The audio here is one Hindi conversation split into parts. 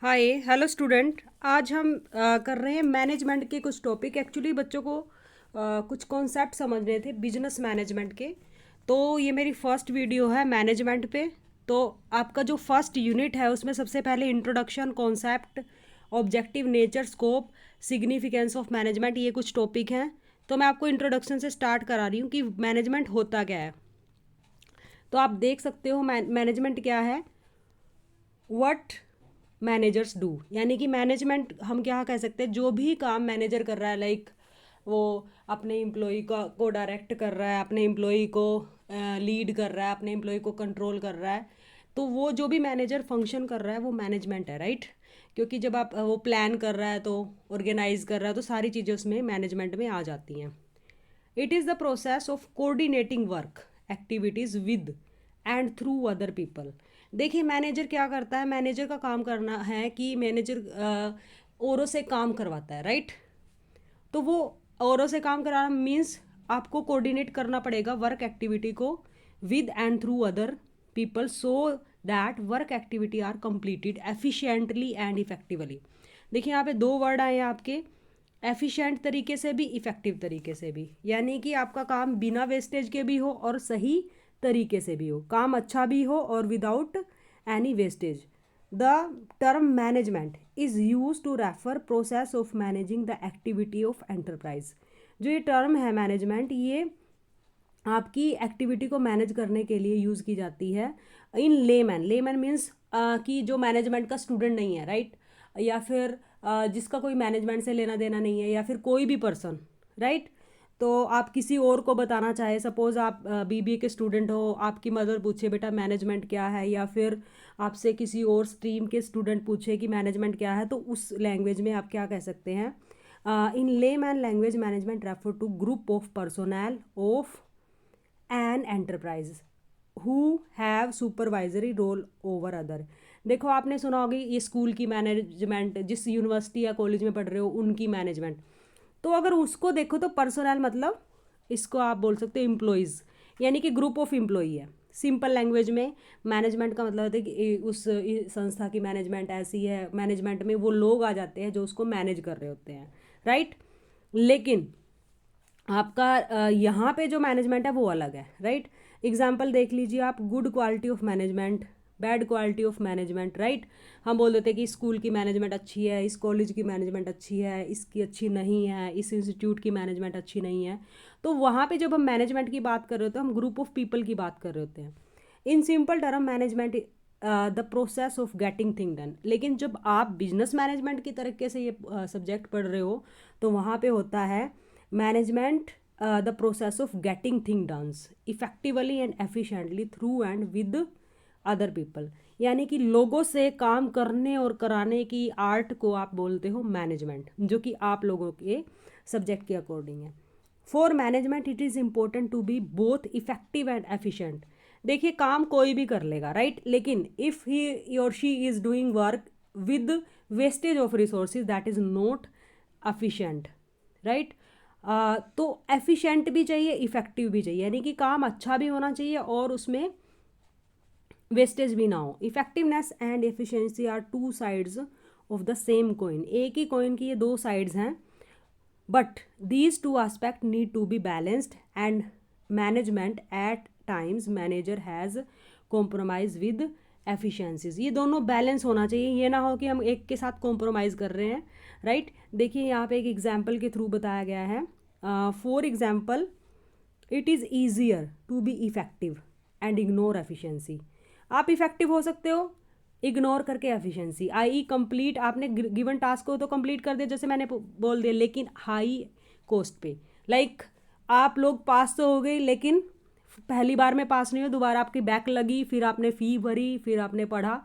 Hi hello student. आज हम कर रहे हैं मैनेजमेंट के कुछ टॉपिक। एक्चुअली बच्चों को कुछ कॉन्सेप्ट समझने थे बिजनेस मैनेजमेंट के। तो ये मेरी फर्स्ट वीडियो है मैनेजमेंट पे। तो आपका जो फर्स्ट यूनिट है उसमें सबसे पहले introduction, concept, objective, nature, scope, significance of management, ये कुछ टॉपिक हैं। तो मैं आपको इंट्रोडक्शन से स्टार्ट करा रही हूँ कि मैनेजमेंट होता क्या है। तो आप देख सकते हो मैनेजमेंट क्या है। व्हाट मैनेजर्स डू, यानी कि मैनेजमेंट हम क्या कह सकते हैं, जो भी काम मैनेजर कर रहा है, लाइक वो अपने एम्प्लॉय को डायरेक्ट कर रहा है, अपने एम्प्लॉय को लीड कर रहा है, अपने एम्प्लॉय को कंट्रोल कर रहा है। तो वो जो भी मैनेजर फंक्शन कर रहा है वो मैनेजमेंट है, राइट। क्योंकि जब आप वो प्लान कर रहा है तो ऑर्गेनाइज कर रहा है तो सारी चीज़ें उसमें मैनेजमेंट में आ जाती हैं। It is the process of coordinating work activities with and through other people. देखिए मैनेजर क्या करता है, मैनेजर का काम करना है कि मैनेजर औरों से काम करवाता है, राइट। तो वो औरों से काम कराना मीन्स आपको कोऑर्डिनेट करना पड़ेगा वर्क एक्टिविटी को with and through other people so that work activity are completed efficiently and effectively. देखिए यहाँ पे दो वर्ड आए हैं आपके, एफिशिएंट तरीके से भी, इफ़ेक्टिव तरीके से भी, यानी कि आपका काम बिना वेस्टेज के भी हो और सही तरीके से भी हो, काम अच्छा भी हो और without any wastage. The term management is use to refer process of managing the activity of enterprise. जो ये टर्म है मैनेजमेंट, ये आपकी एक्टिविटी को मैनेज करने के लिए यूज़ की जाती है इन लेमैन। लेमैन मीन्स कि जो मैनेजमेंट का स्टूडेंट नहीं है, राइट, या फिर जिसका कोई मैनेजमेंट से लेना देना नहीं है, या फिर कोई भी पर्सन, राइट। तो आप किसी और को बताना चाहे, सपोज आप बीबीए के स्टूडेंट हो, आपकी मदर पूछे बेटा मैनेजमेंट क्या है, या फिर आपसे किसी और स्ट्रीम के स्टूडेंट पूछे कि मैनेजमेंट क्या है, तो उस लैंग्वेज में आप क्या कह सकते हैं, in layman language management refer to group of personnel of an enterprise who have supervisory role over other. देखो आपने सुना होगी ये स्कूल की मैनेजमेंट, जिस यूनिवर्सिटी या कॉलेज में पढ़ रहे हो उनकी मैनेजमेंट। तो अगर उसको देखो तो पर्सनल मतलब इसको आप बोल सकते हो एम्प्लॉयज़, यानी कि ग्रुप ऑफ एम्प्लॉई है। सिंपल लैंग्वेज में मैनेजमेंट का मतलब होता है कि उस संस्था की मैनेजमेंट ऐसी है, मैनेजमेंट में वो लोग आ जाते हैं जो उसको मैनेज कर रहे होते हैं, राइट। लेकिन आपका यहाँ पे जो मैनेजमेंट है वो अलग है, राइट। एग्जाम्पल देख लीजिए आप, good quality of management, bad quality of management, right. हम बोल देते हैं कि स्कूल की मैनेजमेंट अच्छी है, इस कॉलेज की मैनेजमेंट अच्छी है, इसकी अच्छी नहीं है, इस इंस्टीट्यूट की मैनेजमेंट अच्छी नहीं है। तो वहाँ पे जब हम मैनेजमेंट की बात कर रहे होते हैं, हम ग्रुप ऑफ पीपल की बात कर रहे होते हैं। In simple term management the process of getting thing done. लेकिन जब आप बिजनेस मैनेजमेंट की तरीके से ये सब्जेक्ट पढ़ रहे हो तो वहाँ पे होता है management the process of getting thing done effectively and efficiently through and with other people, यानी कि लोगों से काम करने और कराने की आर्ट को आप बोलते हो मैनेजमेंट, जो कि आप लोगों के सब्जेक्ट के अकॉर्डिंग है। For management it is important to be both effective and efficient. देखिए काम कोई भी कर लेगा, राइट, लेकिन इफ़ ही और she is doing work with wastage of resources that is not efficient, right. तो एफिशिएंट भी चाहिए, इफेक्टिव भी चाहिए, यानी कि काम अच्छा भी होना चाहिए और उसमें वेस्टेज भी ना हो। Effectiveness and efficiency are two sides of the same coin. एक ही कॉइन की ये दो साइड्स हैं, but these two aspect need to be balanced and management at times manager has compromise with efficiencies. ये दोनों बैलेंस होना चाहिए, ये ना हो कि हम एक के साथ कॉम्प्रोमाइज़ कर रहे हैं, राइट। देखिए यहाँ पे एक एग्जाम्पल के थ्रू बताया गया है। For example, it is easier to be effective and ignore efficiency. आप इफेक्टिव हो सकते हो इग्नोर करके एफिशिएंसी, आई कंप्लीट, आपने गिवन टास्क को तो कंप्लीट कर दिया जैसे मैंने बोल दिया, लेकिन हाई कॉस्ट पे। लाइक आप लोग पास तो हो गए, लेकिन पहली बार में पास नहीं हो, दोबारा आपकी बैक लगी, फिर आपने फ़ी भरी, फिर आपने पढ़ा।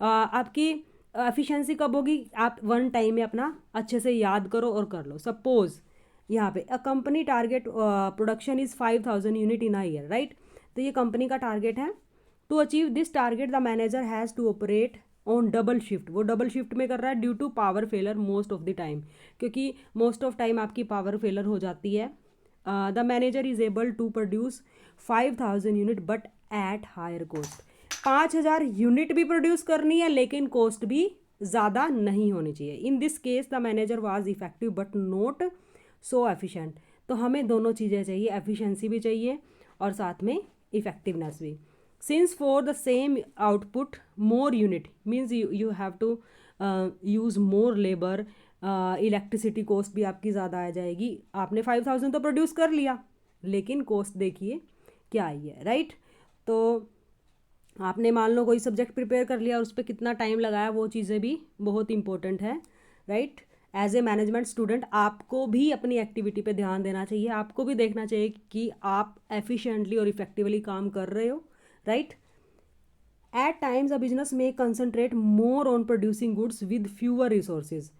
आपकी एफिशिएंसी कब होगी, आप वन टाइम में अपना अच्छे से याद करो और कर लो। सपोज यहाँ पे a company target production is 5000 unit in a year, right. तो ये कंपनी का टारगेट है। To achieve this target the manager has to operate on double shift. वो डबल शिफ्ट में कर रहा है due to power failure most of the time, क्योंकि मोस्ट ऑफ टाइम आपकी पावर फेलर हो जाती है। The manager is able to produce 5000 unit but at higher cost. 5000 unit भी प्रोड्यूस करनी है लेकिन कॉस्ट भी ज़्यादा नहीं होनी चाहिए। In this case the manager was effective but not so efficient. तो हमें दोनों चीज़ें चाहिए, एफिशिएंसी भी चाहिए और साथ में इफेक्टिवनेस भी। Since for the same output more unit means you have to use more labour, electricity cost भी आपकी ज़्यादा आ जाएगी। आपने 5000 तो प्रोड्यूस कर लिया, लेकिन कॉस्ट देखिए क्या आई है, राइट। तो आपने मान लो कोई सब्जेक्ट प्रिपेयर कर लिया और उस पर कितना टाइम लगाया, वो चीज़ें भी बहुत इंपॉर्टेंट है, right. As a management student आपको भी अपनी एक्टिविटी पे ध्यान देना चाहिए, आपको भी देखना चाहिए कि आप एफिशिएंटली और इफेक्टिवली काम कर रहे हो, right. At times a business में concentrate more on producing goods with fewer resources.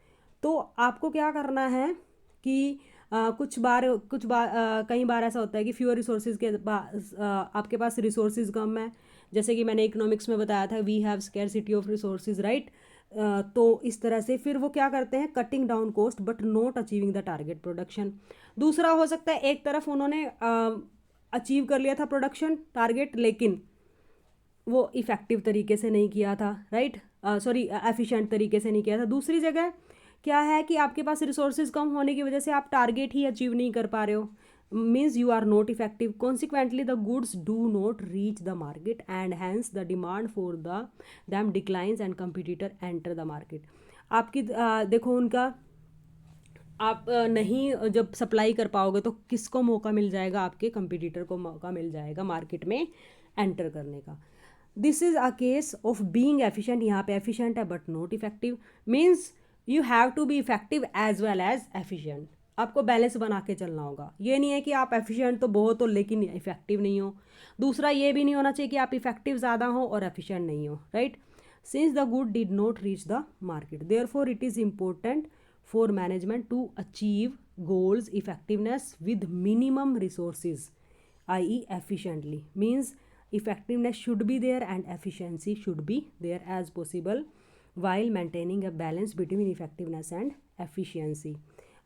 तो आपको क्या करना है कि कुछ बार कई बार ऐसा होता है कि फ्यूअर रिसोर्सेज के आपके पास रिसोर्सेज कम है, जैसे कि मैंने इकोनॉमिक्स में बताया था we have scarcity of resources, right. तो इस तरह से फिर वो क्या करते हैं, cutting down cost but not achieving the target production. दूसरा हो सकता है एक तरफ उन्होंने अचीव कर लिया था प्रोडक्शन टारगेट, लेकिन वो इफ़ेक्टिव तरीके से नहीं किया था, राइट, सॉरी एफिशिएंट तरीके से नहीं किया था। दूसरी जगह क्या है कि आपके पास रिसोर्सेज कम होने की वजह से आप टारगेट ही अचीव नहीं कर पा रहे हो, means you are not effective, consequently the goods do not reach the market and hence the demand for the them declines and competitor enter the market. आपकी देखो उनका आप नहीं जब सप्लाई कर पाओगे तो किसको मौका मिल जाएगा, आपके कंपटीटर को मौका मिल जाएगा मार्केट में एंटर करने का। This is a case of being efficient. यहाँ पे एफिशिएंट है but not effective, means you have to be effective as well as efficient. आपको बैलेंस बना के चलना होगा। ये नहीं है कि आप एफिशिएंट तो बहुत हो लेकिन इफेक्टिव नहीं हो। दूसरा ये भी नहीं होना चाहिए कि आप इफेक्टिव ज़्यादा हो और एफिशिएंट नहीं हो, right. Since the good did not reach the market therefore it is important for management to achieve goals effectiveness with minimum resources, i.e. efficiently, means effectiveness should be there and efficiency should be there as possible while maintaining a balance between effectiveness and efficiency.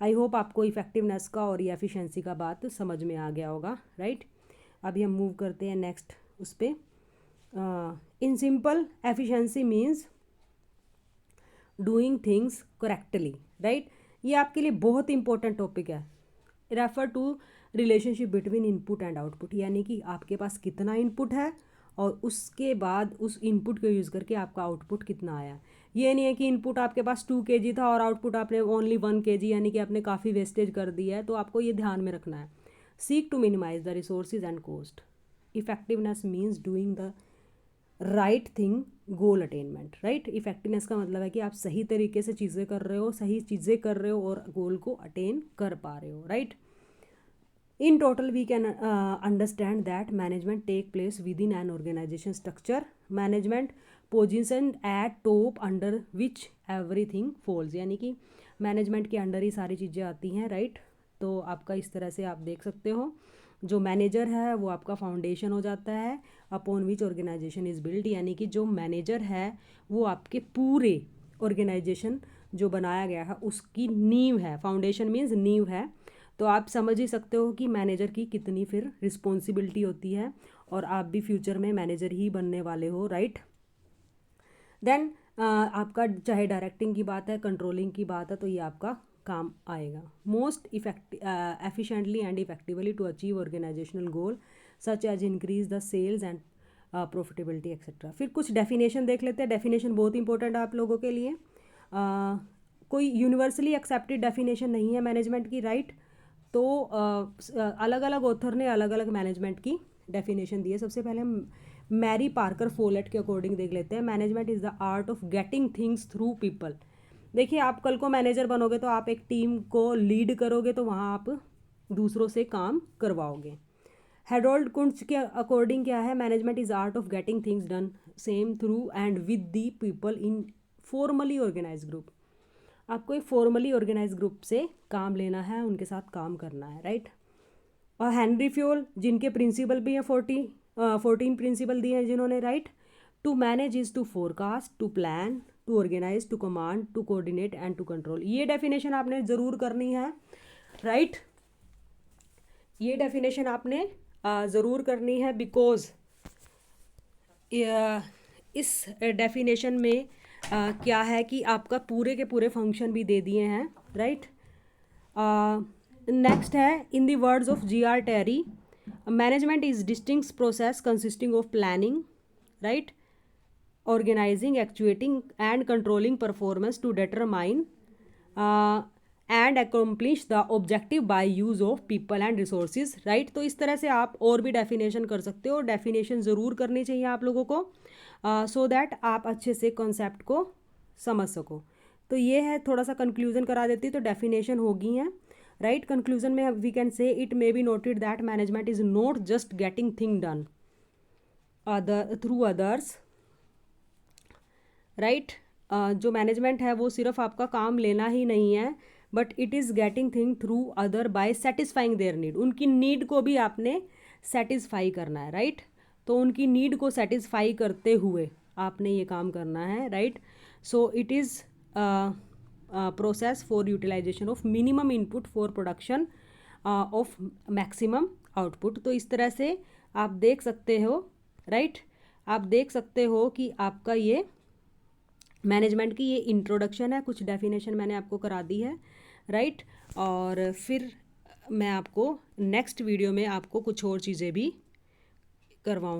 I hope आपको इफेक्टिवनेस का और ये efficiency का बात समझ में आ गया होगा, राइट। अभी हम मूव करते हैं नेक्स्ट उस पर। In simple efficiency means doing things correctly, right. ये आपके लिए बहुत इंपॉर्टेंट टॉपिक है। Refer to relationship between input and output, यानी कि आपके पास कितना इनपुट है और उसके बाद उस इनपुट को यूज़ करके आपका आउटपुट कितना आया। ये नहीं है कि इनपुट आपके पास 2 kg था और आउटपुट आपने ओनली 1 kg, यानी कि आपने काफ़ी वेस्टेज कर दिया है। तो आपको ये ध्यान में रखना है। Seek to minimise the resources and cost. Effectiveness means doing the right thing goal attainment, right. Effectiveness का मतलब है कि आप सही तरीके से चीज़ें कर रहे हो, सही चीज़ें कर रहे हो और गोल को अटेन कर पा रहे हो, right. In total we can understand that management take place within an organisation structure, management position at top under which everything falls, यानी कि मैनेजमेंट के अंडर ही सारी चीज़ें आती हैं, राइट। तो आपका इस तरह से आप देख सकते हो, जो मैनेजर है वो आपका फाउंडेशन हो जाता है upon which organisation is build, यानी कि जो मैनेजर है वो आपके पूरे ऑर्गेनाइजेशन जो बनाया गया है उसकी नींव है। फाउंडेशन मीन्स नींव है। तो आप समझ ही सकते हो कि मैनेजर की कितनी फिर रिस्पॉन्सिबिलिटी होती है और आप भी फ्यूचर में मैनेजर ही बनने वाले हो, राइट। देन आपका चाहे डायरेक्टिंग की बात है, कंट्रोलिंग की बात है, तो ये आपका काम आएगा। Most efficiently and effectively to achieve organisational goal such as increase the sales and profitability etcetera. फिर कुछ डेफिनेशन देख लेते हैं। डेफिनेशन बहुत इंपॉर्टेंट है आप लोगों के लिए। कोई यूनिवर्सली एक्सेप्टेड डेफिनेशन नहीं है मैनेजमेंट की, राइट। तो अलग अलग ऑथर ने अलग अलग मैनेजमेंट की डेफिनेशन दी है। सबसे पहले हम मैरी पार्कर फोलेट के अकॉर्डिंग देख लेते हैं। Management is the art of getting things through people. देखिए आप कल को मैनेजर बनोगे तो आप एक टीम को लीड करोगे, तो वहाँ आप दूसरों से काम करवाओगे। हेरोल्ड कुंट्ज के अकॉर्डिंग क्या है, management is art of getting things done same through and with the people in formally organise group. आपको एक फॉर्मली ऑर्गेनाइज ग्रुप से काम लेना है, उनके साथ काम करना है, राइट। और हेनरी फ्योल जिनके प्रिंसिपल भी हैं 14 प्रिंसिपल दिए हैं जिन्होंने, right. To manage is to forecast, to plan, to organise, to command, to coordinate and to control. ये डेफिनेशन आपने ज़रूर करनी है, राइट। ये डेफिनेशन आपने ज़रूर करनी है बिकॉज इस डेफिनेशन में क्या है कि आपका पूरे के पूरे फंक्शन भी दे दिए हैं, राइट। नेक्स्ट है in the words of G.R. Terry, management is distinct process consisting of planning, right, organizing, actuating and controlling performance to determine and accomplish the objective by use of people and resources, right। तो इस तरह से आप और भी डेफिनेशन कर सकते हो, डेफिनेशन ज़रूर करनी चाहिए आप लोगों को सो दैट आप अच्छे से कॉन्सेप्ट को समझ सको। तो ये है, थोड़ा सा कंक्लूजन करा देती तो डेफिनेशन होगी हैं, राइट। कंक्लूजन में we can say it may be noted that management is not just getting thing done through others, right. जो मैनेजमेंट है वो सिर्फ आपका काम लेना ही नहीं है, but it is getting thing through other by satisfying their need. उनकी नीड को भी आपने सेटिस्फाई करना है, राइट। तो उनकी नीड को सेटिस्फाई करते हुए आपने ये काम करना है, right. So it is process for utilisation of minimum input for production of maximum output. तो इस तरह से आप देख सकते हो, राइट। आप देख सकते हो कि आपका ये मैनेजमेंट की ये इंट्रोडक्शन है, कुछ डेफिनेशन मैंने आपको करा दी है, राइट। और फिर मैं आपको नेक्स्ट वीडियो में आपको कुछ और चीज़ें भी करवाऊँगी।